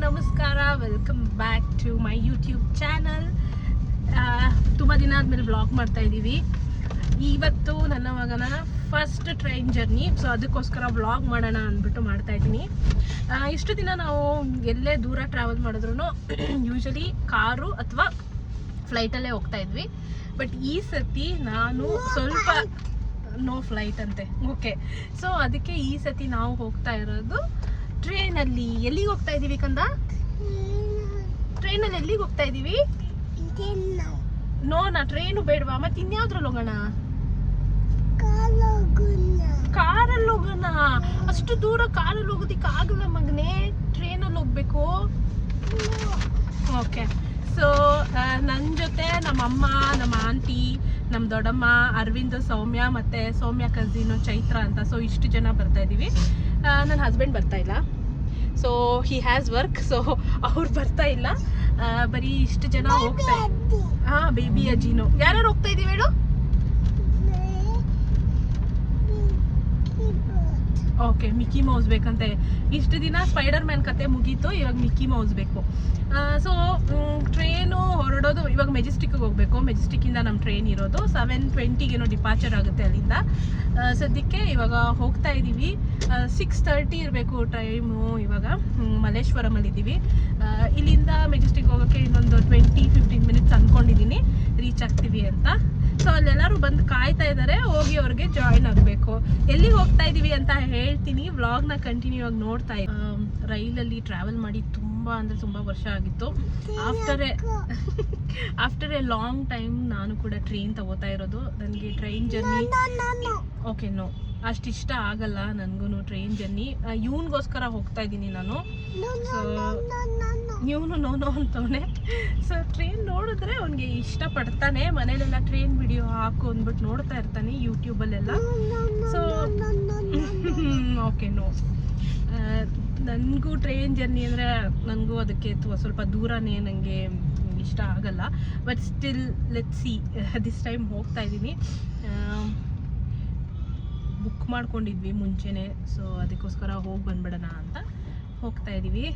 ನಮಸ್ಕಾರ, welcome back to my YouTube channel. ತುಂಬ ದಿನ ಆದಮೇಲೆ ವ್ಲಾಗ್ ಮಾಡ್ತಾ ಇದ್ದೀವಿ. ಇವತ್ತು ನನ್ನ ಮಗನ ಫಸ್ಟ್ ಟ್ರೈನ್ ಜರ್ನಿ, ಸೊ ಅದಕ್ಕೋಸ್ಕರ ವ್ಲಾಗ್ ಮಾಡೋಣ ಅಂದ್ಬಿಟ್ಟು ಮಾಡ್ತಾ ಇದ್ದೀನಿ. ಇಷ್ಟು ದಿನ ನಾವು ಎಲ್ಲೇ ದೂರ ಟ್ರಾವೆಲ್ ಮಾಡಿದ್ರು ಯೂಶಲಿ ಕಾರು ಅಥವಾ ಫ್ಲೈಟಲ್ಲೇ ಹೋಗ್ತಾ ಇದ್ವಿ. ಬಟ್ ಈ ಸತಿ ನಾನು ಸ್ವಲ್ಪ ನೋ ಫ್ಲೈಟ್ ಅಂತೆ, ಓಕೆ. ಸೊ ಅದಕ್ಕೆ ಈ ಸತಿ ನಾವು ಹೋಗ್ತಾ ಇರೋದು ಟ್ರೈನಲ್ಲಿ. ಎಲ್ಲಿಗೆ ಹೋಗ್ತಾ ಇದ್ದೀವಿ ಕಂದ? ಟ್ರೈನಲ್ಲಿ ಎಲ್ಲಿಗೆ ಹೋಗ್ತಾ ಇದ್ದೀವಿ? ನಾ ಟ್ರೈನು ಬೇಡವಾ, ಮತ್ತೆ ಇನ್ಯಾವ್ದ್ರಲ್ಲಿ ಹೋಗೋಣ? ಕಾರಲ್ಲಿ ಹೋಗೋಣ. ಅಷ್ಟು ದೂರ ಕಾರಲ್ಲಿ ಹೋಗೋದಿಕ್ಕೆ ಆಗಲ್ಲ ಮಗನೇ, ಟ್ರೈನಲ್ಲಿ ಹೋಗ್ಬೇಕು. ಓಕೆ. ಸೊ ನನ್ನ ಜೊತೆ ನಮ್ಮಮ್ಮ, ನಮ್ಮ ಆಂಟಿ, ನಮ್ಮ ದೊಡ್ಡಮ್ಮ, ಅರವಿಂದ್, ಸೌಮ್ಯ ಮತ್ತು ಸೌಮ್ಯ ಕಸಿನು ಚೈತ್ರ ಅಂತ. ಸೊ ಇಷ್ಟು ಜನ ಬರ್ತಾ ಇದ್ದೀವಿ. ನನ್ನ ಹಸ್ಬೆಂಡ್ ಬರ್ತಾ ಇಲ್ಲ, so he has work, so ಅವ್ರು ಬರ್ತಾ ಇಲ್ಲ. ಬರೀ ಇಷ್ಟು ಜನ ಹೋಗ್ತಾ ಇದ್ದೀವಿ. ಬೇಬಿ ಅಜ್ಜಿನು. ಯಾರ್ಯಾರು ಹೋಗ್ತಾ ಇದ್ದೀವಿ ಹೇಳು? ಓಕೆ, ಮಿಕ್ಕಿ ಮೌಸ್ ಬೇಕಂತೆ. ಇಷ್ಟು ದಿನ ಸ್ಪೈಡರ್ ಮ್ಯಾನ್ ಕತೆ ಮುಗೀತು, ಇವಾಗ ಮಿಕ್ಕಿ ಮೌಸ್ ಬೇಕು. ಸೊ ಟ್ರೈನು ಹೊರಡೋದು ಇವಾಗ ಮೆಜೆಸ್ಟಿಕ್ಗೆ ಹೋಗಬೇಕು. ಮೆಜೆಸ್ಟಿಕ್ಕಿಂದ ನಮ್ಮ ಟ್ರೈನ್ ಇರೋದು 7:20 ಡಿಪಾರ್ಚರ್ ಆಗುತ್ತೆ ಅಲ್ಲಿಂದ. ಸದ್ಯಕ್ಕೆ ಇವಾಗ ಹೋಗ್ತಾ ಇದ್ದೀವಿ. 6:30 ಇರಬೇಕು ಟೈಮು. ಇವಾಗ ಮಲ್ಲೇಶ್ವರಮಲ್ಲಿದ್ದೀವಿ. ಇಲ್ಲಿಂದ ಮೆಜೆಸ್ಟಿಕ್ ಹೋಗೋಕ್ಕೆ ಇನ್ನೊಂದು 20-15 ಮಿನಿಟ್ಸ್ ಅಂದ್ಕೊಂಡಿದ್ದೀನಿ ರೀಚ್ ಆಗ್ತೀವಿ ಅಂತ. ಸೊ ಅಲ್ಲೆಲ್ಲರೂ ಬಂದು ಕಾಯ್ತಾ ಇದ್ದಾರೆ, ಹೋಗಿ ಅವ್ರಿಗೆ ಜಾಯಿನ್ ಆಗಬೇಕು. ಎಲ್ಲಿಗೆ ಹೋಗ್ತಾ ಇದ್ದೀವಿ ಅಂತ ಹೇಳ್ತೀನಿ, ವ್ಲಾಗ್ನ ಕಂಟಿನ್ಯೂ ಆಗಿ ನೋಡ್ತಾ ಇದ್ದೀನಿ. ರೈಲಲ್ಲಿ ಟ್ರಾವೆಲ್ ಮಾಡಿ ತುಂಬ ವರ್ಷ ಆಗಿತ್ತು. ಆಫ್ಟರ್ ಎ ಲಾಂಗ್ ಟೈಮ್ ನಾನು ಕೂಡ ಟ್ರೈನ್ ತಗೋತಾ ಇರೋದು. ನನಗೆ ಟ್ರೈನ್ ಜರ್ನಿ ಓಕೆ ಅಷ್ಟಿಷ್ಟ ಆಗಲ್ಲ ನನಗೂ ಟ್ರೈನ್ ಜರ್ನಿ. ಇವನಿಗೋಸ್ಕರ ಹೋಗ್ತಾ ಇದ್ದೀನಿ ನಾನು. ಸೊ ಇವನು ನೋ ಅಂತವನೆ. ಸೊ ಟ್ರೈನ್ ನೋಡಿದ್ರೆ ಅವನಿಗೆ ಇಷ್ಟಪಡ್ತಾನೆ. ಮನೇಲೆಲ್ಲ ಟ್ರೈನ್ ವಿಡಿಯೋ ಹಾಕು ಅಂದ್ಬಿಟ್ಟು ನೋಡ್ತಾ ಇರ್ತಾನೆ ಯೂಟ್ಯೂಬಲ್ಲೆಲ್ಲ. ಸೊ ಓಕೆ ನನಗೂ ಟ್ರೈನ್ ಜರ್ನಿ ಅಂದರೆ ನನಗೂ ಅದಕ್ಕೆ ಸ್ವಲ್ಪ ದೂರನೇ, ನನಗೆ ಇಷ್ಟ ಆಗಲ್ಲ. But still let's see, this time ಹೋಗ್ತಾ ಇದ್ದೀನಿ. ಬುಕ್ ಮಾಡ್ಕೊಂಡಿದ್ವಿ ಮುಂಚೆನೇ, ಸೊ ಅದಕ್ಕೋಸ್ಕರ ಹೋಗಿ ಬಂದ್ಬಿಡೋಣ ಅಂತ ಹೋಗ್ತಾ ಇದ್ದೀವಿ.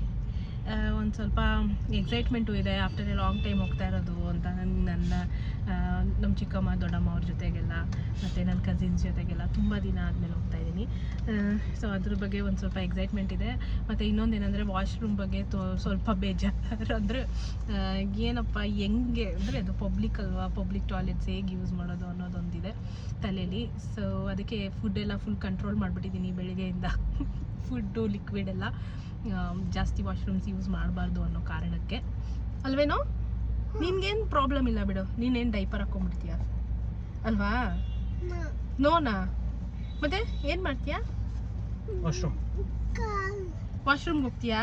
ಒಂದು ಸ್ವಲ್ಪ ಎಕ್ಸೈಟ್ಮೆಂಟು ಇದೆ, ಆಫ್ಟರ್ ಎ ಲಾಂಗ್ ಟೈಮ್ ಹೋಗ್ತಾ ಇರೋದು ಅಂತ. ನಮ್ಮ ಚಿಕ್ಕಮ್ಮ, ದೊಡ್ಡಮ್ಮ ಅವ್ರ ಜೊತೆಗೆಲ್ಲ ಮತ್ತು ನನ್ನ ಕಸಿನ್ಸ್ ಜೊತೆಗೆಲ್ಲ ತುಂಬ ದಿನ ಆದಮೇಲೆ ಹೋಗ್ತಾ ಇದ್ದೀನಿ. ಸೊ ಅದ್ರ ಬಗ್ಗೆ ಒಂದು ಸ್ವಲ್ಪ ಎಕ್ಸೈಟ್ಮೆಂಟ್ ಇದೆ. ಮತ್ತು ಇನ್ನೊಂದೇನೆಂದರೆ ವಾಶ್ರೂಮ್ ಬಗ್ಗೆ ಸ್ವಲ್ಪ ಬೇಜಾರು. ಅಂದರೆ ಏನಪ್ಪ ಹೆಂಗೆ ಅಂದರೆ ಅದು ಪಬ್ಲಿಕ್ ಅಲ್ವಾ, ಪಬ್ಲಿಕ್ ಟಾಯ್ಲೆಟ್ಸ್ ಹೇಗೆ ಯೂಸ್ ಮಾಡೋದು ಅನ್ನೋದೊಂದಿದೆ ತಲೆಯಲ್ಲಿ. ಸೊ ಅದಕ್ಕೆ ಫುಡ್ಡೆಲ್ಲ ಫುಲ್ ಕಂಟ್ರೋಲ್ ಮಾಡಿಬಿಟ್ಟಿದ್ದೀನಿ ಬೆಳಿಗ್ಗೆಯಿಂದ. ಫುಡ್ಡು, ಲಿಕ್ವಿಡ್ ಎಲ್ಲ ಜಾಸ್ತಿ ವಾಶ್ರೂಮ್ಸ್ ಯೂಸ್ ಮಾಡಬಾರ್ದು ಅನ್ನೋ ಕಾರಣಕ್ಕೆ ಅಲ್ವೇನೋ. ನಿನ್ಗೇನು ಪ್ರಾಬ್ಲಮ್ ಇಲ್ಲ ಬಿಡು, ನೀನೇನು ಡೈಪರ್ ಹಾಕೊಂಡ್ಬಿಡ್ತೀಯ ಅಲ್ವಾ? ನೋನಾ? ಮತ್ತೆ ಏನು ಮಾಡ್ತೀಯಾ? ವಾಶ್ರೂಮ್ಗೆ ಹೋಗ್ತೀಯಾ?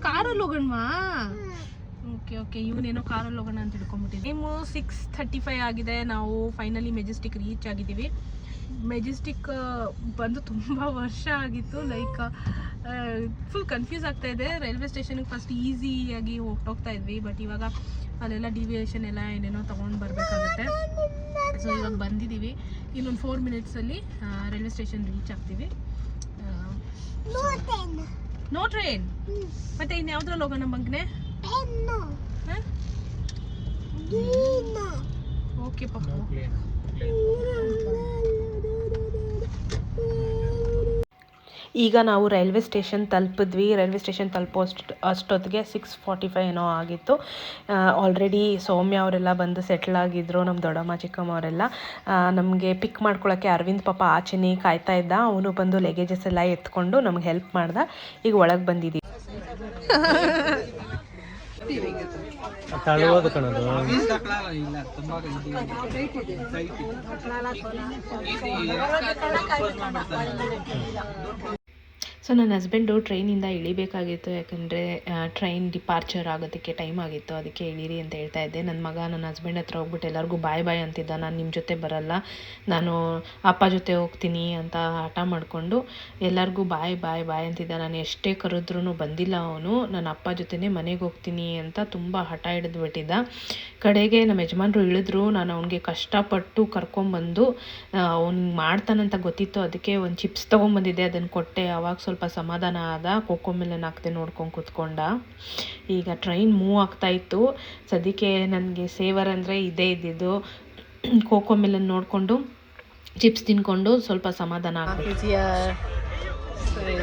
ಕಾರಲ್ಲಿ ಹೋಗೋಣವಾ? ಓಕೆ, ಇವನೇನೋ ಕಾರಲ್ಲಿ ಹೋಗೋಣ ಅಂತ ತಿಳ್ಕೊಂಬಿಟ್ಟಿದ್ದೆ. ಟೈಮು 6:35 ಆಗಿದೆ. ನಾವು ಫೈನಲಿ ಮೆಜೆಸ್ಟಿಕ್ ರೀಚ್ ಆಗಿದ್ದೀವಿ. ಮೆಜೆಸ್ಟಿಕ್ ಬಂದು ತುಂಬ ವರ್ಷ ಆಗಿತ್ತು. ಲೈಕ್ ಫುಲ್ ಕನ್ಫ್ಯೂಸ್ ಆಗ್ತಾ ಇದೆ. ರೈಲ್ವೆ ಸ್ಟೇಷನ್ಗೆ ಫಸ್ಟ್ ಈಸಿಯಾಗಿ ಹೋಗ್ತಾ ಇದ್ವಿ, ಬಟ್ ಇವಾಗ ಅಲ್ಲೆಲ್ಲ ಡಿವಿಯೇಷನ್ ಎಲ್ಲ ಏನೇನೋ ತೊಗೊಂಡು ಬರಬೇಕಾಗುತ್ತೆ. ಸೊ ಇವಾಗ ಬಂದಿದ್ದೀವಿ. ಇನ್ನೊಂದು 4 ಮಿನಿಟ್ಸಲ್ಲಿ ರೈಲ್ವೆ ಸ್ಟೇಷನ್ ರೀಚ್ ಆಗ್ತೀವಿ. No train. ಮತ್ತೆ ಇನ್ಯಾವ್ದ್ರಲ್ಲಿ ಹೋಗೋಣ ಮಗನೆ? ಓಕೆ ಪಾಪ. ಈಗ ನಾವು ರೈಲ್ವೆ ಸ್ಟೇಷನ್ ತಲುಪಿದ್ವಿ. ರೈಲ್ವೆ ಸ್ಟೇಷನ್ ತಲುಪೋ ಅಷ್ಟೊತ್ತಿಗೆ 6:45 ಏನೋ ಆಗಿತ್ತು. ಆಲ್ರೆಡಿ ಸೌಮ್ಯ ಅವರೆಲ್ಲ ಬಂದು ಸೆಟ್ಲ್ ಆಗಿದ್ರು, ನಮ್ಮ ದೊಡ್ಡಮ್ಮ, ಚಿಕ್ಕಮ್ಮ ಅವರೆಲ್ಲ. ನಮಗೆ ಪಿಕ್ ಮಾಡ್ಕೊಳ್ಳೋಕ್ಕೆ ಅರವಿಂದ್ ಪಾಪ ಆಚೆನೇ ಕಾಯ್ತಾ ಇದ್ದ. ಅವನು ಬಂದು ಲಗೇಜಸ್ ಎಲ್ಲ ಎತ್ಕೊಂಡು ನಮ್ಗೆ ಹೆಲ್ಪ್ ಮಾಡ್ದ. ಈಗ ಒಳಗೆ ಬಂದಿದ್ದೀವಿ. ಸೊ ನನ್ನ ಹಸ್ಬೆಂಡು ಟ್ರೈನಿಂದ ಇಳಿಬೇಕಾಗಿತ್ತು, ಯಾಕಂದರೆ ಟ್ರೈನ್ ಡಿಪಾರ್ಚರ್ ಆಗೋದಕ್ಕೆ ಟೈಮ್ ಆಗಿತ್ತು. ಅದಕ್ಕೆ ಇಳೀರಿ ಅಂತ ಹೇಳ್ತಾ ಇದ್ದೆ. ನನ್ನ ಮಗ ನನ್ನ ಹಸ್ಬೆಂಡ್ ಹತ್ರ ಹೋಗ್ಬಿಟ್ಟು ಎಲ್ಲರಿಗೂ ಬಾಯ್ ಅಂತಿದ್ದ. ನಾನು ನಿಮ್ಮ ಜೊತೆ ಬರಲ್ಲ, ನಾನು ಅಪ್ಪ ಜೊತೆ ಹೋಗ್ತೀನಿ ಅಂತ ಹಠ ಮಾಡಿಕೊಂಡು ಎಲ್ಲರಿಗೂ ಬಾಯ್ ಅಂತಿದ್ದ. ನಾನು ಎಷ್ಟೇ ಕರೆದ್ರೂ ಬಂದಿಲ್ಲ ಅವನು. ನನ್ನ ಅಪ್ಪ ಜೊತೆನೇ ಮನೆಗೆ ಹೋಗ್ತೀನಿ ಅಂತ ತುಂಬ ಹಠ ಹಿಡಿದ್ಬಿಟ್ಟಿದ್ದ. ಕಡೆಗೆ ನಮ್ಮ ಯಜಮಾನ್ರು ಇಳಿದ್ರು. ನಾನು ಅವನಿಗೆ ಕಷ್ಟಪಟ್ಟು ಕರ್ಕೊಂಬಂದು ಅವ್ನು ಮಾಡ್ತಾನಂತ ಗೊತ್ತಿತ್ತು. ಅದಕ್ಕೆ ಒಂದು ಚಿಪ್ಸ್ ತೊಗೊಂಬಂದಿದ್ದೆ, ಅದನ್ನು ಕೊಟ್ಟೆ. ಆವಾಗ ಸ್ವಲ್ಪ ಸ್ವಲ್ಪ ಸಮಾಧಾನ ಆದ. ಕೋಕೋಮಿಲನ್ ಹಾಕ್ತೆ ನೋಡ್ಕೊಂಡು ಕೂತ್ಕೊಂಡ. ಈಗ ಟ್ರೈನ್ ಮೂವ್ ಆಗ್ತಾಯಿತ್ತು. ಸದ್ಯಕ್ಕೆ ನನಗೆ ಸೇವರ್ ಅಂದರೆ ಇದೇ ಇದ್ದಿದ್ದು. ಕೋಕೋಮಿಲನ್ ನೋಡಿಕೊಂಡು ಚಿಪ್ಸ್ ತಿನ್ಕೊಂಡು ಸ್ವಲ್ಪ ಸಮಾಧಾನ ಆಗ್ತದೆ.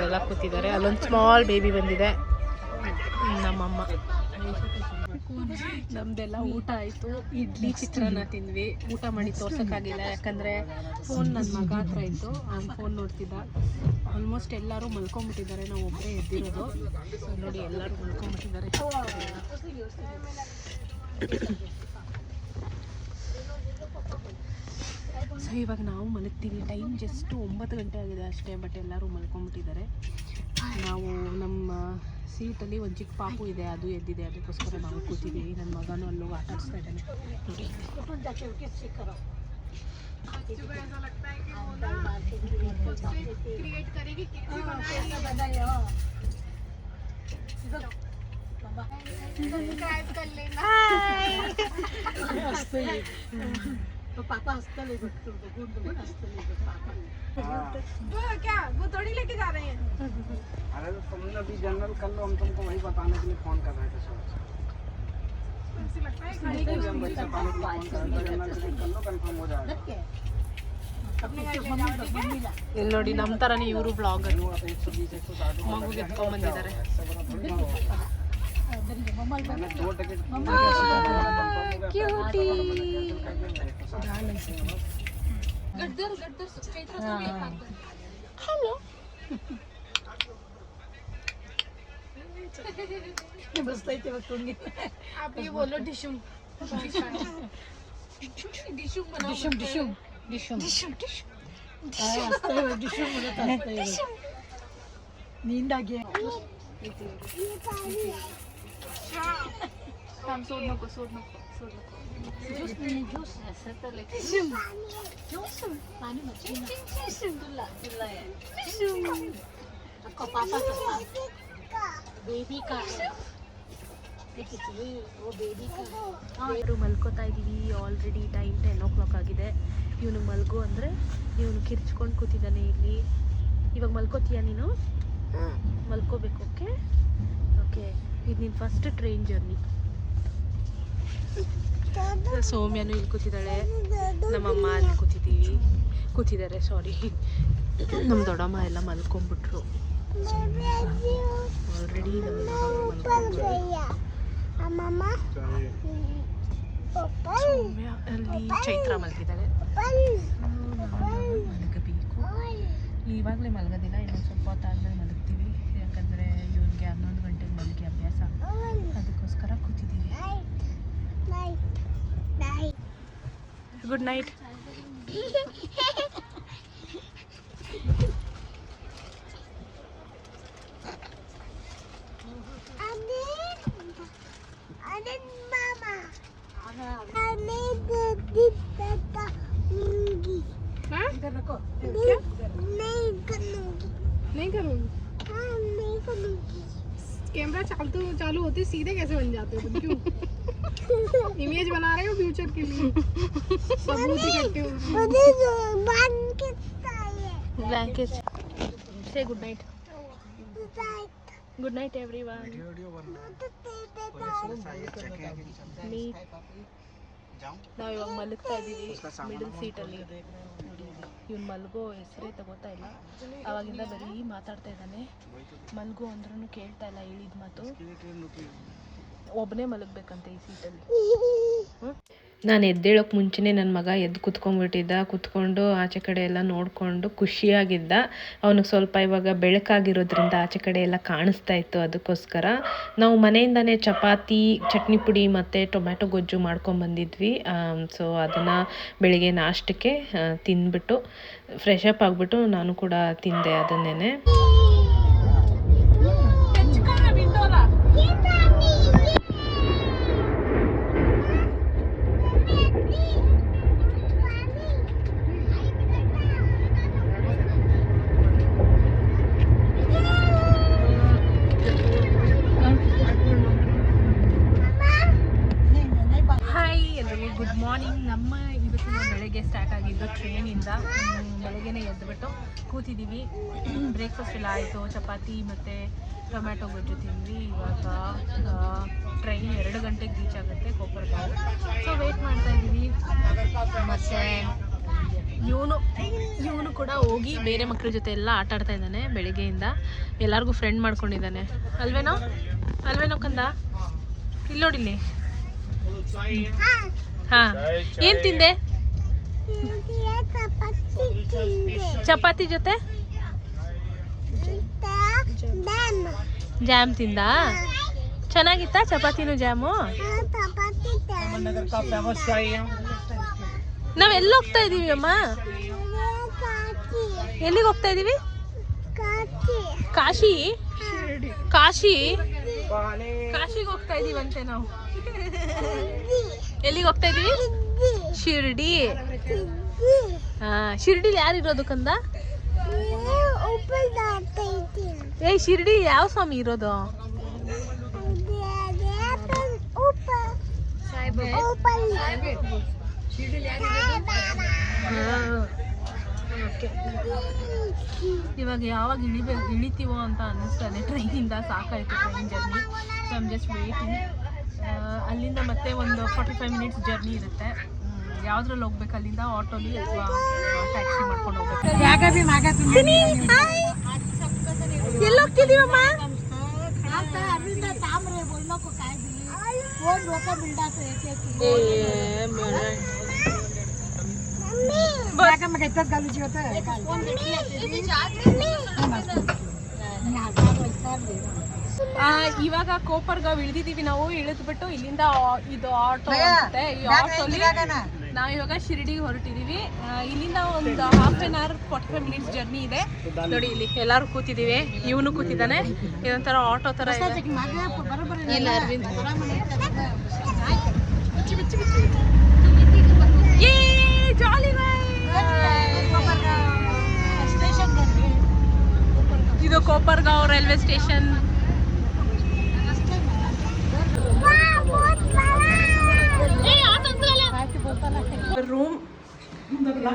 ಎಲ್ಲ ಕೂತಿದ್ದಾರೆ. ಅಲ್ಲೊಂದು ಸ್ಮಾಲ್ ಬೇಬಿ ಬಂದಿದೆ. ನಮ್ಮಮ್ಮ ನಮ್ದೆಲ್ಲ ಊಟ ಆಯಿತು. ಇಡ್ಲಿ ಚಿತ್ರಾನ್ನ ತಿಂದ್ವಿ. ಊಟ ಮಾಡಿ ತೋರ್ಸೋಕ್ಕಾಗಿಲ್ಲ, ಯಾಕಂದರೆ ಫೋನ್ ನನ್ನ ಮಗ ಹತ್ರ ಇತ್ತು. ಅವ್ನು ಫೋನ್ ನೋಡ್ತಿದ್ದ. ಆಲ್ಮೋಸ್ಟ್ ಎಲ್ಲರೂ ಮಲ್ಕೊಂಡ್ಬಿಟ್ಟಿದ್ದಾರೆ. ನಾವು ಒಬ್ಬರೇ ಎದ್ದಿರೋದು. ನೋಡಿ, ಎಲ್ಲರೂ ಮಲ್ಕೊಂಡ್ಬಿಟ್ಟಿದ್ದಾರೆ. ಸೊ ಇವಾಗ ನಾವು ಮಲಗ್ತೀವಿ. ಟೈಮ್ ಜಸ್ಟ್ 9 ಗಂಟೆ ಆಗಿದೆ ಅಷ್ಟೇ, ಬಟ್ ಎಲ್ಲರೂ ಮಲ್ಕೊಂಡ್ಬಿಟ್ಟಿದ್ದಾರೆ. ನಾವು ನಮ್ಮ ಸೀಟಲ್ಲಿ ಒಂದು ಚಿಕ್ಕ ಪಾಪು ಇದೆ, ಅದು ಎದ್ದಿದೆ. ಅದಕ್ಕೋಸ್ಕರ ನಾವು ಕೂತಿದ್ದೀವಿ. ನನ್ನ ಮಗನೂ ಅಲ್ಲೂ ಆಟ ಆಡಿಸ್ತಾ ಇದ್ದಾನೆ ನೋಡಿ. पापा हंसता ले पापा वो क्या वो थोड़ी लेके जा रहे हैं। अरे तो तुमने अभी जनरल कर लो, हम तुमको वही बताने के लिए फोन कर रहे थे सर। मुझे लगता है हम वही बताने के लिए फोन कर रहे थे, जनरल कर लो, कंफर्म हो जाएगा। ಇಲ್ಲಿ ನೋಡಿ, ನಮ್ಮ ಥರನೇ ಇವರು ಬ್ಲಾಗರ್. ಮಗುಗೆ ಎತ್ಕೊಂಡ್ಬಂದಿದ್ದಾರೆ. मैंने 2 टिकट ಕ್ಯೂಟಿ. हेलो आप ये बोलो डिशुम डिशुम बनाओ। डिशुम डिशुम डिशुम डिशुम डिशुम नींद आ गया। हम सोड नको जूस नहीं, जूस ऐसे तो लेके जूस पानी मत तुला तुला है आपका पापा का बेबी का देखिए वो बेबी का। ಇವರು ಮಲ್ಕೋತಾ ಇದ್ದೀವಿ. ಆಲ್ರೆಡಿ ಟೈಮ್ 10 o'clock ಆಗಿದೆ. ಇವನು ಮಲ್ಗೋ ಅಂದರೆ ಇವನು ಕಿರ್ಚ್ಕೊಂಡು ಕೂತಿದ್ದಾನೆ ಇಲ್ಲಿ. ಇವಾಗ ಮಲ್ಕೋತೀಯ ನೀನು? ಮಲ್ಕೋಬೇಕು. Okay okay. ಇದು ನಿನ್ನ ಫಸ್ಟ್ ಟ್ರೈನ್ ಜರ್ನಿ. ಸೌಮ್ಯನು ಇಲ್ಲಿ ಕೂತಿದ್ದಾಳೆ. ನಮ್ಮಮ್ಮ ಅಲ್ಲಿ ಕೂತಿದ್ದಾರೆ. ಸಾರಿ, ನಮ್ಮ ದೊಡ್ಡಮ್ಮ ಎಲ್ಲ ಮಲ್ಕೊಂಡ್ಬಿಟ್ರು ಆಲ್ರೆಡಿ. ಸೌಮ್ಯ ಅಲ್ಲಿ, ಚೈತ್ರ ಮಲಗಿದ್ದಾಳೆ. ಮಲಗಬೇಕು. ಇವಾಗಲೇ ಮಲಗೋದಿಲ್ಲ, ಇನ್ನೊಂದು ಸ್ವಲ್ಪ ಹೊತ್ತಾದ್ಮೇಲೆ ಮಲಗ್ತೀವಿ. ಯಾಕಂದರೆ ಇವನಿಗೆ 11 ಗಂಟೆಗೆ ಮಲಗಿ ಅಭ್ಯಾಸ. ಅದಕ್ಕೋಸ್ಕರ ಕೂತಿದ್ದೀವಿ. Good night. नहीं करूँगी। कैमरा चालू होते सीधे कैसे बन जाते हो तुम? क्यों इमेज बना रहे हो फ्यूचर के लिए? सबूत इकट्ठे हो। ब्लैंकेट से good night. Good night everyone. ನಾವು ಇವಾಗ ಮಲಗ್ತಾ ಇದ್ದೀವಿ ಮಿಡಲ್ ಸೀಟಲ್ಲಿ. ಇವ್ನು ಮಲ್ಗೋ ಹೆಸರೇ ತಗೋತಾ ಇಲ್ಲ. ಅವಾಗಿಂದ ಬರೀ ಮಾತಾಡ್ತಾ ಇದ್ದಾನೆ. ಮಲ್ಗೋ ಅಂದ್ರೂ ಕೇಳ್ತಾ ಇಲ್ಲ ಹೇಳಿದ ಮಾತು. ಒಬ್ಬನೇ ಮಲಗಬೇಕಂತೆ ಈ ಸೀಟಲ್ಲಿ. ನಾನು ಎದ್ದೇಳೋಕೆ ಮುಂಚೆನೇ ನನ್ನ ಮಗ ಎದ್ದು ಕುತ್ಕೊಂಡು ಆಚೆ ಕಡೆ ಎಲ್ಲ ನೋಡಿಕೊಂಡು ಖುಷಿಯಾಗಿದ್ದ. ಅವನಿಗೆ ಸ್ವಲ್ಪ ಇವಾಗ ಬೆಳಕಾಗಿರೋದ್ರಿಂದ ಆಚೆ ಕಡೆ ಎಲ್ಲ ಕಾಣಿಸ್ತಾ ಇತ್ತು. ಅದಕ್ಕೋಸ್ಕರ ನಾವು ಮನೆಯಿಂದನೇ ಚಪಾತಿ, ಚಟ್ನಿ ಪುಡಿ ಮತ್ತು ಟೊಮ್ಯಾಟೊ ಗೊಜ್ಜು ಮಾಡ್ಕೊಂಬಂದಿದ್ವಿ. ಸೊ ಅದನ್ನು ಬೆಳಿಗ್ಗೆ ನಾಷ್ಟಕ್ಕೆ ತಿಂದ್ಬಿಟ್ಟು ಫ್ರೆಶ್ ಅಪ್ ಆಗಿಬಿಟ್ಟು ನಾನು ಕೂಡ ತಿಂದೆ ಅದನ್ನೇ. ಹಾಯ್ ಎಲ್ಲರಿಗೂ ಗುಡ್ ಮಾರ್ನಿಂಗ್. ನಮ್ಮ ಇವತ್ತಿನ ಬೆಳಗ್ಗೆ ಸ್ಟಾರ್ಟ್ ಆಗಿದ್ದು ಟ್ರೈನಿಂದ. ಬೆಳಗ್ಗೆನೇ ಎದ್ದುಬಿಟ್ಟು ಕೂತಿದ್ದೀವಿ. ಬ್ರೇಕ್ಫಾಸ್ಟ್ ಎಲ್ಲ ಆಯಿತು. ಚಪಾತಿ ಮತ್ತು ಟೊಮ್ಯಾಟೊ ಗೊಜ್ಜು ತಿಂದ್ವಿ. ಇವಾಗ ಟ್ರೈನ್ 2 ಗಂಟೆಗೆ ರೀಚ್ ಆಗುತ್ತೆ ಕೊಪ್ಪರ್ಗಾಂವ್. ಸೊ ವೆಯ್ಟ್ ಮಾಡ್ತಾ ಇದ್ದೀವಿ. ಮತ್ತು ಇವನು ಕೂಡ ಹೋಗಿ ಬೇರೆ ಮಕ್ಕಳ ಜೊತೆ ಎಲ್ಲ ಆಟ ಆಡ್ತಾ ಇದ್ದಾನೆ ಬೆಳಿಗ್ಗೆಯಿಂದ. ಎಲ್ಲರಿಗೂ ಫ್ರೆಂಡ್ ಮಾಡ್ಕೊಂಡಿದ್ದಾನೆ. ಅಲ್ವೇನೋ ಕಂದ? ಇಲ್ಲಿ ನೋಡಿಲ್ಲಿ. ಹಾಂ, ಏನು ತಿಂದೆ? ಚಪಾತಿ ಜೊತೆ ಜಾಮ್ ತಿಂದ. ಚೆನ್ನಾಗಿತ್ತಾ ಚಪಾತಿನೂ ಜಾಮು? ನಾವೆಲ್ಲ ಹೋಗ್ತಾ ಇದೀವಿ ಅಮ್ಮ. ಎಲ್ಲಿಗೆ ಹೋಗ್ತಾ ಇದೀವಿ? ಕಾಶಿಗೆ ಹೋಗ್ತಾ ಇದೀವಂತೆ ನಾವು. ಎಲ್ಲಿಗೆ ಹೋಗ್ತಾ ಇದೀವಿ? ಶಿರ್ಡಿ. ಹಾ, ಶಿರ್ಡಿಲಿ ಯಾರಿರೋದು ಕಂದ? ಶಿರ್ಡಿ ಯಾವ ಸ್ವಾಮಿ ಇರೋದು? ಇವಾಗ ಯಾವಾಗ ಇಳಿತೀವೋ ಅಂತ ಅನ್ನಿಸ್ತದೆ. ಟ್ರೈನಿಂದ ಸಾಕಾಯಿತು train journey. So I'm just waiting. ಅಲ್ಲಿಂದ ಮತ್ತೆ ಒಂದು 45 ಮಿನಿಟ್ಸ್ ಜರ್ನಿ ಇರುತ್ತೆ. ಯಾವ್ದ್ರಲ್ಲಿ ಹೋಗ್ಬೇಕು ಅಲ್ಲಿಂದ? ಆಟೋಲಿ ಅಥವಾ ಟ್ಯಾಕ್ಸಿ ಮಾಡ್ಕೊಂಡು ಹೋಗ್ಬೇಕು. ಎಲ್ಲಿ ಹೋಗ್ತಿದೀವಮ್ಮ? ಇವಾಗ ಕೋಪರ್ಗಾಂವ್ ಇಳಿದಿದ್ದೀವಿ ನಾವು. ಇಳಿದ್ಬಿಟ್ಟು ಇಲ್ಲಿಂದ ಇದು ಆಟೋ ಅನ್ಸುತ್ತೆ. ಈ ಆಟೋಲಿ ನಾವು ಇವಾಗ ಶಿರ್ಡಿಗೆ ಹೊರಟಿದೀವಿ. ಇಲ್ಲಿಂದ ಒಂದು half an hour 45 minutes journey ಇದೆ. ನೋಡಿ ಇಲ್ಲಿ ಎಲ್ಲರೂ ಕೂತಿದ್ದೀವಿ. ಇವನು ಕೂತಿದ್ದಾನೆ. ಇದೊಂಥರ ಆಟೋ ತರ ಇದೆ. ಇಲ್ಲ ಅರವಿಂದ್ ಜಾಲಿ. ಇದು ಕೋಪರ್ಗಾಂವ್ ರೈಲ್ವೆ ಸ್ಟೇಷನ್. ರೂಮ್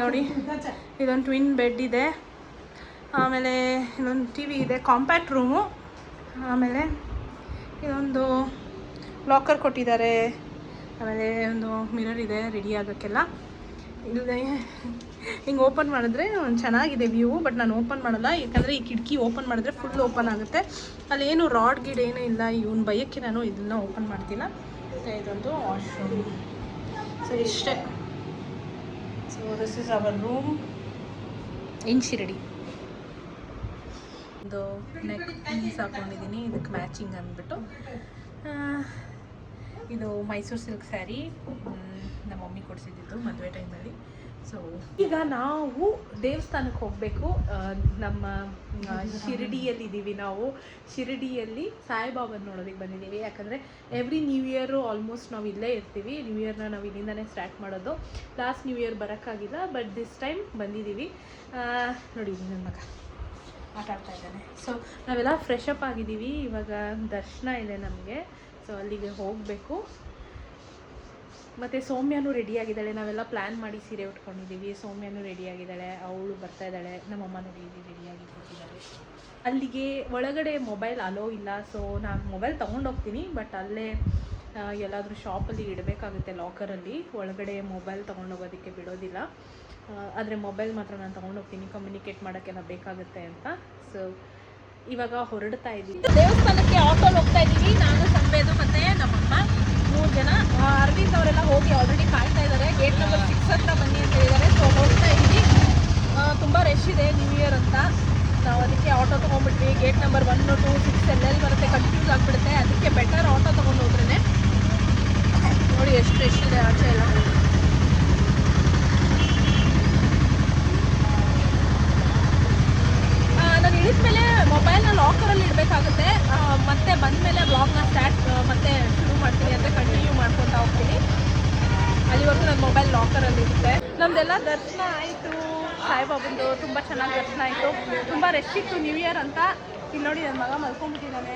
ನೋಡಿ, ಇದೊಂದು ಟ್ವಿನ್ ಬೆಡ್ ಇದೆ. ಆಮೇಲೆ ಇನ್ನೊಂದು ಟಿ ವಿ ಇದೆ. Compact room. ಆಮೇಲೆ ಇದೊಂದು ಲಾಕರ್ ಕೊಟ್ಟಿದ್ದಾರೆ. ಆಮೇಲೆ ಒಂದು ಮಿರರ್ ಇದೆ ರೆಡಿ ಆಗೋಕ್ಕೆಲ್ಲ. ಇಲ್ಲದೆ ಹಿಂಗೆ ಓಪನ್ ಮಾಡಿದ್ರೆ ಒಂದು ಚೆನ್ನಾಗಿದೆ ವ್ಯೂ. ಬಟ್ ನಾನು ಓಪನ್ ಮಾಡಲ್ಲ, ಯಾಕಂದರೆ ಈ ಕಿಟಕಿ ಓಪನ್ ಮಾಡಿದ್ರೆ ಫುಲ್ ಓಪನ್ ಆಗುತ್ತೆ. ಅಲ್ಲೇನು ರಾಡ್ ಗಿಡ್ ಏನೂ ಇಲ್ಲ. ಇವನು ಭಯಕ್ಕೆ ನಾನು ಇದನ್ನು ಓಪನ್ ಮಾಡ್ತಿಲ್ಲ. ಇದೊಂದು ವಾಶ್ರೂಮ್. ಸೊ ಇಷ್ಟೇ. So this is our room ಇನ್ ಶಿರಡಿ. ಒಂದು ನೆಕ್ ಪೀಸ್ ಹಾಕೊಂಡಿದ್ದೀನಿ ಇದಕ್ಕೆ ಮ್ಯಾಚಿಂಗ್ ಅಂದ್ಬಿಟ್ಟು. ಇದು ಮೈಸೂರು ಸಿಲ್ಕ್ ಸ್ಯಾರಿ ನಮ್ಮ ಮಮ್ಮಿ ಕೊಡಿಸಿದ್ದು ಮದುವೆ ಟೈಮಲ್ಲಿ. ಸೊ ಈಗ ನಾವು ದೇವಸ್ಥಾನಕ್ಕೆ ಹೋಗಬೇಕು. ನಮ್ಮ ಶಿರಡಿಯಲ್ಲಿದ್ದೀವಿ ನಾವು. ಶಿರಡಿಯಲ್ಲಿ ಸಾಯಿಬಾಬಾನ ನೋಡೋದಕ್ಕೆ ಬಂದಿದ್ದೀವಿ. ಯಾಕಂದರೆ ಎವ್ರಿ ನ್ಯೂ ಇಯರು ಆಲ್ಮೋಸ್ಟ್ ನಾವು ಇಲ್ಲೇ ಇರ್ತೀವಿ. ನ್ಯೂ ಇಯರ್ನ ನಾವು ಇಲ್ಲಿಂದನೇ ಸ್ಟಾರ್ಟ್ ಮಾಡೋದು. ಲಾಸ್ಟ್ ನ್ಯೂ ಇಯರ್ ಬರೋಕ್ಕಾಗಿಲ್ಲ, ಬಟ್ ದಿಸ್ ಟೈಮ್ ಬಂದಿದ್ದೀವಿ. ನೋಡಿ ನನ್ನ ಮಗ ಆಟ ಆಡ್ತಾ ಇದ್ದಾನೆ. ಸೊ ನಾವೆಲ್ಲ ಫ್ರೆಶ್ ಅಪ್ ಆಗಿದ್ದೀವಿ. ಇವಾಗ ದರ್ಶನ ಇದೆ ನಮಗೆ. ಸೊ ಅಲ್ಲಿಗೆ ಹೋಗಬೇಕು. ಮತ್ತು ಸೌಮ್ಯನೂ ರೆಡಿಯಾಗಿದ್ದಾಳೆ. ನಾವೆಲ್ಲ ಪ್ಲ್ಯಾನ್ ಮಾಡಿ ಸೀರೆ ಉಟ್ಕೊಂಡಿದ್ದೀವಿ. ಸೌಮ್ಯನೂ ರೆಡಿಯಾಗಿದ್ದಾಳೆ, ಅವಳು ಬರ್ತಾ ಇದ್ದಾಳೆ. ನಮ್ಮಮ್ಮನೂ ರೆಡಿಯಾಗಿ ಕೂತಿದ್ದಾಳೆ. ಅಲ್ಲಿಗೆ ಒಳಗಡೆ ಮೊಬೈಲ್ ಅಲೋ ಇಲ್ಲ. ಸೊ ನಾನು ಮೊಬೈಲ್ ತೊಗೊಂಡೋಗ್ತೀನಿ, ಬಟ್ ಅಲ್ಲೇ ಎಲ್ಲಾದರೂ ಶಾಪಲ್ಲಿ ಇಡಬೇಕಾಗುತ್ತೆ ಲಾಕರಲ್ಲಿ. ಒಳಗಡೆ ಮೊಬೈಲ್ ತೊಗೊಂಡೋಗೋದಕ್ಕೆ ಬಿಡೋದಿಲ್ಲ. ಆದರೆ ಮೊಬೈಲ್ ಮಾತ್ರ ನಾನು ತೊಗೊಂಡೋಗ್ತೀನಿ, ಕಮ್ಯುನಿಕೇಟ್ ಮಾಡೋಕ್ಕೆಲ್ಲ ಬೇಕಾಗುತ್ತೆ ಅಂತ. ಸೊ ಇವಾಗ ಹೊರಡ್ತಾ ಇದ್ದೀವಿ. ದೇವಸ್ಥಾನಕ್ಕೆ ಆಟೋಲ್ಲಿ ಹೋಗ್ತಾ ಇದ್ದೀವಿ. ನಾನು ಸಂವೇದು ಮತ್ತು ನಮ್ಮಮ್ಮ 3 ಜನ. ಅರವಿಂದ್ ಅವರೆಲ್ಲ ಹೋಗಿ ಆಲ್ರೆಡಿ ಕಾಯ್ತಾ ಇದ್ದಾರೆ. ಗೇಟ್ ನಂಬರ್ 6 ಹತ್ರ ಬನ್ನಿ ಅಂತ ಹೇಳಿದ್ದಾರೆ. ಸೊ ಹೋಗ್ತಾ ಇದ್ದೀವಿ. ತುಂಬ ರಶ್ ಇದೆ ನ್ಯೂ ಇಯರ್ ಅಂತ. ನಾವು ಅದಕ್ಕೆ ಆಟೋ ತೊಗೊಂಡ್ಬಿಟ್ವಿ. ಗೇಟ್ ನಂಬರ್ 1, 2, 6 ಎಲ್ಲೆಲ್ಲಿ ಬರುತ್ತೆ ಕನ್ಫ್ಯೂಸ್ ಆಗಿಬಿಡುತ್ತೆ. ಅದಕ್ಕೆ ಬೆಟರ್ ಆಟೋ ತೊಗೊಂಡು ಹೋದ್ರೇ. ನೋಡಿ ಎಷ್ಟು ರಶ್ ಇದೆ ಆಚೆ ಎಲ್ಲ. ನಾನು ಇಳಿದ ಮೇಲೆ ಮೊಬೈಲ್ನ ಲಾಕರಲ್ಲಿ ಇಡಬೇಕಾಗುತ್ತೆ. ಮತ್ತೆ ಬಂದಮೇಲೆ ಬ್ಲಾಗ್ನ ಮತ್ತೆ ಶುರು ಮಾಡ್ತೀನಿ, ಅಂದರೆ ಕಂಟಿನ್ಯೂ ಮಾಡ್ಕೊತಾ ಹೋಗ್ತೀನಿ. ಅಲ್ಲಿವರೆಗೂ ನನ್ನ ಮೊಬೈಲ್ ಲಾಕರಲ್ಲಿ ಇರುತ್ತೆ. ನಮ್ಮದೆಲ್ಲ ದರ್ಶನ ಆಯಿತು. ಸಾಯಿಬಾಬಂದು ತುಂಬ ಚೆನ್ನಾಗಿ ದರ್ಶನ ಆಯಿತು. ತುಂಬ ರಶ್ ಇತ್ತು ನ್ಯೂ ಇಯರ್ ಅಂತ. ಇಲ್ಲಿ ನೋಡಿ ನನ್ನ ಮಗ ಮಲ್ಕೊಂಡ್ಬಿಟ್ಟಿದ್ದಾನೆ.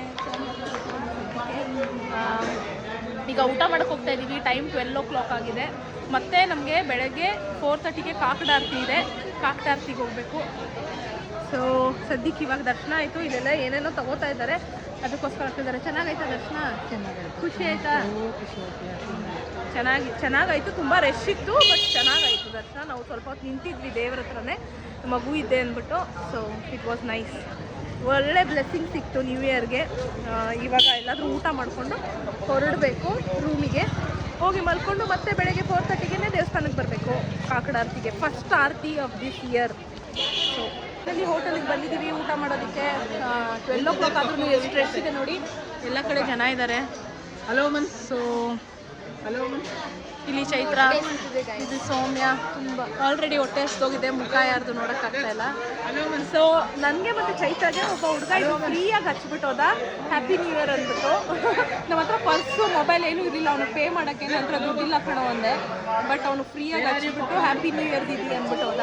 ಈಗ ಊಟ ಮಾಡಕ್ಕೆ ಹೋಗ್ತಾ ಇದ್ದೀವಿ. ಟೈಮ್ 12 ಆಗಿದೆ. ಮತ್ತೆ ನಮಗೆ ಬೆಳಗ್ಗೆ 4:30ಗೆ ಕಾಕಡಾರತಿ ಇದೆ. ಕಾಕಡಾರತಿಗೆ ಹೋಗಬೇಕು. ಸೊ ಸದ್ಯಕ್ಕೆ ಇವಾಗ ದರ್ಶನ ಆಯಿತು. ಇದೆಲ್ಲ ಏನೇನೋ ತಗೋತಾ ಇದ್ದಾರೆ, ಅದಕ್ಕೋಸ್ಕರ ಆಗ್ತಿದ್ದಾರೆ. ಚೆನ್ನಾಗಾಯ್ತಾ ದರ್ಶನ? ಖುಷಿ ಆಯ್ತಾ? ಚೆನ್ನಾಗಾಯಿತು. ತುಂಬ ರಶ್ ಇತ್ತು, ಬಟ್ ಚೆನ್ನಾಗಾಯಿತು ದರ್ಶನ. ನಾವು ಸ್ವಲ್ಪ ಹೊತ್ತು ನಿಂತಿದ್ವಿ ದೇವ್ರ ಹತ್ರನೇ, ಮಗು ಇದೆ ಅಂದ್ಬಿಟ್ಟು. So it was nice. ಒಳ್ಳೆ ಬ್ಲೆಸ್ಸಿಂಗ್ ಸಿಕ್ತು ನ್ಯೂ ಇಯರ್ಗೆ. ಇವಾಗ ಎಲ್ಲಾದರೂ ಊಟ ಮಾಡಿಕೊಂಡು ಹೊರಡಬೇಕು ರೂಮಿಗೆ. ಹೋಗಿ ಮಲ್ಕೊಂಡು ಮತ್ತೆ ಬೆಳಗ್ಗೆ 4:30ಗೆ ದೇವಸ್ಥಾನಕ್ಕೆ ಬರಬೇಕು ಕಾಕಡಾರತಿಗೆ. First aarti of this year. So ಇಲ್ಲಿ ಹೋಟೆಲಿಗೆ ಬಂದಿದ್ದೀವಿ ಊಟ ಮಾಡೋದಕ್ಕೆ. 12 ಆದ್ರೂ ಎಷ್ಟು ರಶ್ ಇದೆ ನೋಡಿ, ಎಲ್ಲ ಕಡೆ ಜನ ಇದ್ದಾರೆ. Hello Mann. So hello Mann. ಇಲ್ಲಿ ಚೈತ್ರ, ಇದು ಸೌಮ್ಯ. ತುಂಬ ಆಲ್ರೆಡಿ ಹೊಟ್ಟೆ ಹಸ್ದೋಗಿದೆ, ಮುಖ ಯಾರ್ದು ನೋಡೋಕ್ಕಾಗ್ತಾ ಇಲ್ಲ. ಸೊ ನನಗೆ ಮತ್ತು ಚೈತ್ರಗೆ ಒಬ್ಬ ಹುಡುಗ ಇದು ಫ್ರೀಯಾಗಿ ಹಚ್ಬಿಟ್ಟೋದ ಹ್ಯಾಪಿ ನ್ಯೂ ಇಯರ್ ಅಂದ್ಬಿಟ್ಟು. ನಮ್ಮ ಹತ್ರ ಪರ್ಸು ಮೊಬೈಲ್ ಏನೂ ಇರಲಿಲ್ಲ, ಅವನು ಪೇ ಮಾಡೋಕ್ಕೆ ನಂತರ ದುಡ್ಡಿಲ್ಲ ಕಣೋ ಅಂದೆ. ಬಟ್ ಅವನು ಫ್ರೀಯಾಗಿ ಹಚ್ಬಿಟ್ಟು ಹ್ಯಾಪಿ ನ್ಯೂ ಇಯರ್ ದೀದಿ ಅಂದ್ಬಿಟ್ಟೋದ.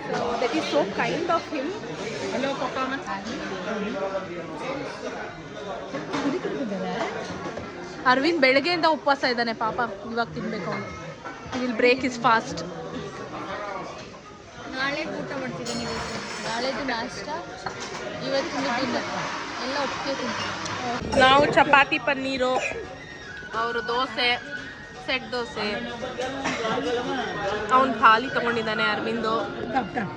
So that is so kind of him. Hello performance. Arvind ಬೆಳಗ್ಗೆಯಿಂದ ಉಪವಾಸ ಇದ್ದಾನೆ ಪಾಪ, ಇವಾಗ ತಿನ್ಬೇಕು ಅವನು. Will break is fast. ನಾಳೆ ಊಟ ಮಾಡ್ತಿದ್ದೀನಿ. ನಾಳೆದು ನಾಷ್ಟ, ಇವತ್ತಿನ ಡಿನ್ನರ್ ಎಲ್ಲ ಒಟ್ಟಿಗೆ ತಿಂತೀವಿ. ನಾವು ಚಪಾತಿ ಪನ್ನೀರು, ಅವರು ದೋಸೆ, ಸೆಟ್ ದೋಸೆ. ಅವನು ಖಾಲಿ ತೊಗೊಂಡಿದ್ದಾನೆ ಅರವಿಂದು.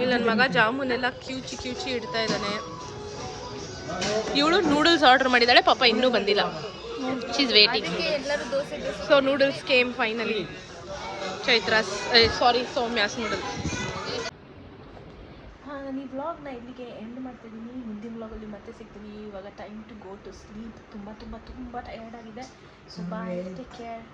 ಇಲ್ಲಿ ನನ್ನ ಮಗ ಜಾಮೂನೆಲ್ಲ ಕ್ಯೂಚಿ ಇಡ್ತಾ ಇದ್ದಾನೆ. ಇವಳು ನೂಡಲ್ಸ್ ಆರ್ಡರ್ ಮಾಡಿದ್ದಾಳೆ, ಪಾಪ ಇನ್ನೂ ಬಂದಿಲ್ಲ. She is waiting. So noodles came finally. Chaitra's Soumya's noodles. ನಾನು ಈ ವ್ಲಾಗ್ನ ಇಲ್ಲಿಗೆ ಎಂಡ್ ಮಾಡ್ತಿದ್ದೀನಿ. ಮುಂದಿನ ವ್ಲಾಗಲ್ಲಿ ಮತ್ತೆ ಸಿಗ್ತೀನಿ. ಇವಾಗ time to go to sleep. ತುಂಬ ಟಯರ್ಡ್ ಆಗಿದೆ. So bye, take care.